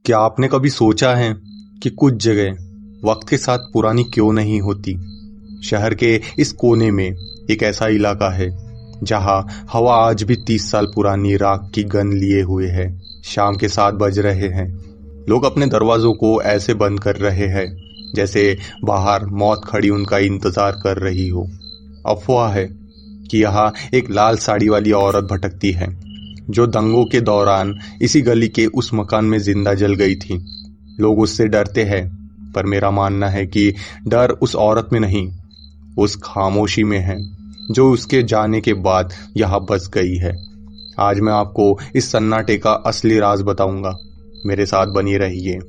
क्या आपने कभी सोचा है कि कुछ जगह वक्त के साथ पुरानी क्यों नहीं होती? शहर के इस कोने में एक ऐसा इलाका है जहां हवा आज भी 30 साल पुरानी राख की गंध लिए हुए है। शाम के 7 बज रहे हैं। लोग अपने दरवाजों को ऐसे बंद कर रहे हैं जैसे बाहर मौत खड़ी उनका इंतजार कर रही हो। अफवाह है कि यहाँ एक लाल साड़ी वाली औरत भटकती है जो दंगों के दौरान इसी गली के उस मकान में जिंदा जल गई थी। लोग उससे डरते हैं, पर मेरा मानना है कि डर उस औरत में नहीं, उस खामोशी में है जो उसके जाने के बाद यहाँ बस गई है। आज मैं आपको इस सन्नाटे का असली राज बताऊंगा। मेरे साथ बनी रहिए।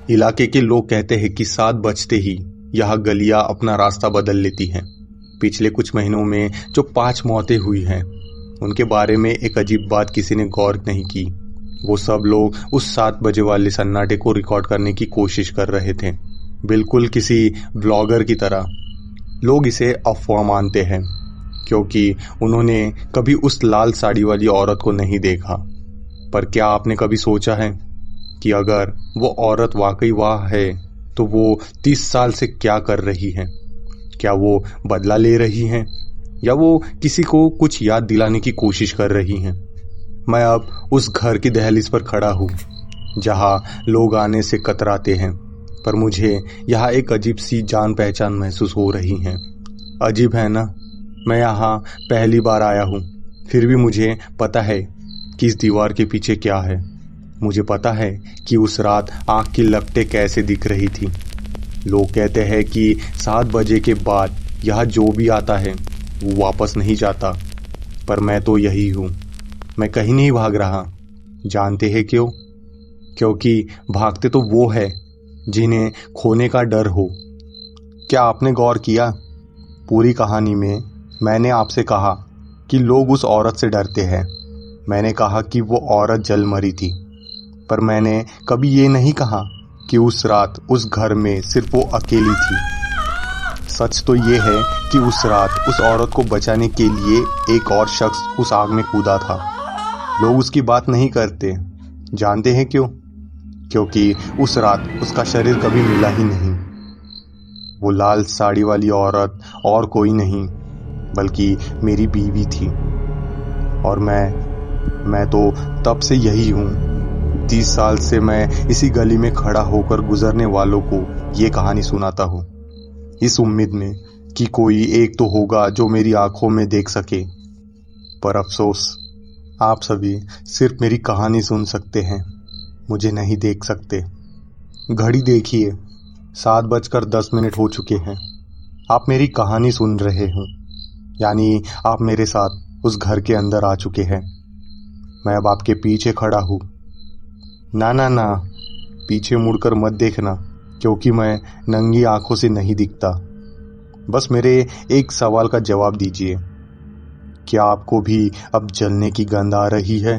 इलाके के लोग कहते हैं कि 7 बजते ही यह गलियां अपना रास्ता बदल लेती हैं। पिछले कुछ महीनों में जो 5 मौतें हुई हैं, उनके बारे में एक अजीब बात किसी ने गौर नहीं की। वो सब लोग उस 7 बजे वाले सन्नाटे को रिकॉर्ड करने की कोशिश कर रहे थे, बिल्कुल किसी ब्लॉगर की तरह। लोग इसे अफवाह मानते हैं क्योंकि उन्होंने कभी उस लाल साड़ी वाली औरत को नहीं देखा। पर क्या आपने कभी सोचा है कि अगर वो औरत वाकई वहाँ है तो वो 30 साल से क्या कर रही है? क्या वो बदला ले रही हैं या वो किसी को कुछ याद दिलाने की कोशिश कर रही हैं? मैं अब उस घर की दहलीज पर खड़ा हूँ जहाँ लोग आने से कतराते हैं, पर मुझे यहाँ एक अजीब सी जान पहचान महसूस हो रही है। अजीब है ना? मैं यहाँ पहली बार आया हूँ, फिर भी मुझे पता है कि इस दीवार के पीछे क्या है। मुझे पता है कि उस रात आँख की लपटें कैसे दिख रही थी। लोग कहते हैं कि 7 बजे के बाद यहाँ जो भी आता है वो वापस नहीं जाता, पर मैं तो यही हूँ। मैं कहीं नहीं भाग रहा। जानते हैं क्यों? क्योंकि भागते तो वो है जिन्हें खोने का डर हो। क्या आपने गौर किया? पूरी कहानी में मैंने आपसे कहा कि लोग उस औरत से डरते हैं। मैंने कहा कि वो औरत जल मरी थी, पर मैंने कभी ये नहीं कहा कि उस रात उस घर में सिर्फ वो अकेली थी। सच तो ये है कि उस रात उस औरत को बचाने के लिए एक और शख्स उस आग में कूदा था। लोग उसकी बात नहीं करते। जानते हैं क्यों? क्योंकि उस रात उसका शरीर कभी मिला ही नहीं। वो लाल साड़ी वाली औरत और कोई नहीं बल्कि मेरी बीवी थी। और मैं तो तब से यही हूँ। 30 साल से मैं इसी गली में खड़ा होकर गुजरने वालों को ये कहानी सुनाता हूँ, इस उम्मीद में कि कोई एक तो होगा जो मेरी आंखों में देख सके। पर अफसोस, आप सभी सिर्फ मेरी कहानी सुन सकते हैं, मुझे नहीं देख सकते। घड़ी देखिए, 7:10 हो चुके हैं। आप मेरी कहानी सुन रहे हो, यानी आप मेरे साथ उस घर के अंदर आ चुके हैं। मैं अब आपके पीछे खड़ा हूँ। ना, पीछे मुड़कर मत देखना, क्योंकि मैं नंगी आंखों से नहीं दिखता। बस मेरे एक सवाल का जवाब दीजिए। क्या आपको भी अब जलने की गंध आ रही है?